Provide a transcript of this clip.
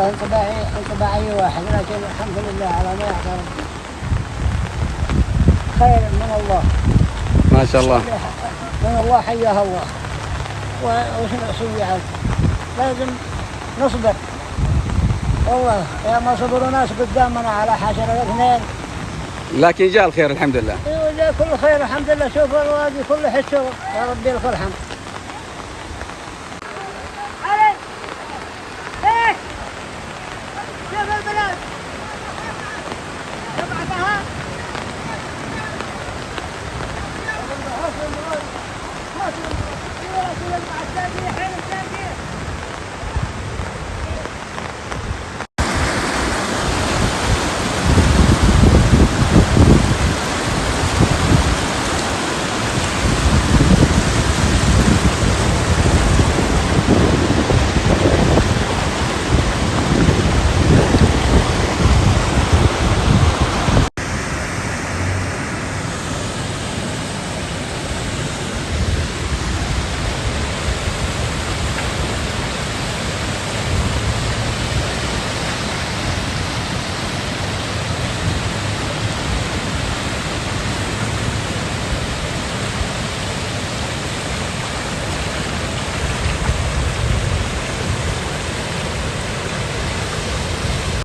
والله انطباع أي واحد، لكن الحمد لله على ما يحضر خير من الله ما شاء الله. من الله حياها الله. وش نسوي عاد؟ لازم نصبر والله. يا ما صبروا ناس قدامنا على حشرة الاثنين، لكن جاء الخير الحمد لله. ايوه جاء كل خير الحمد لله. شوف الواقي كله حسه يا ربي لك الحمد.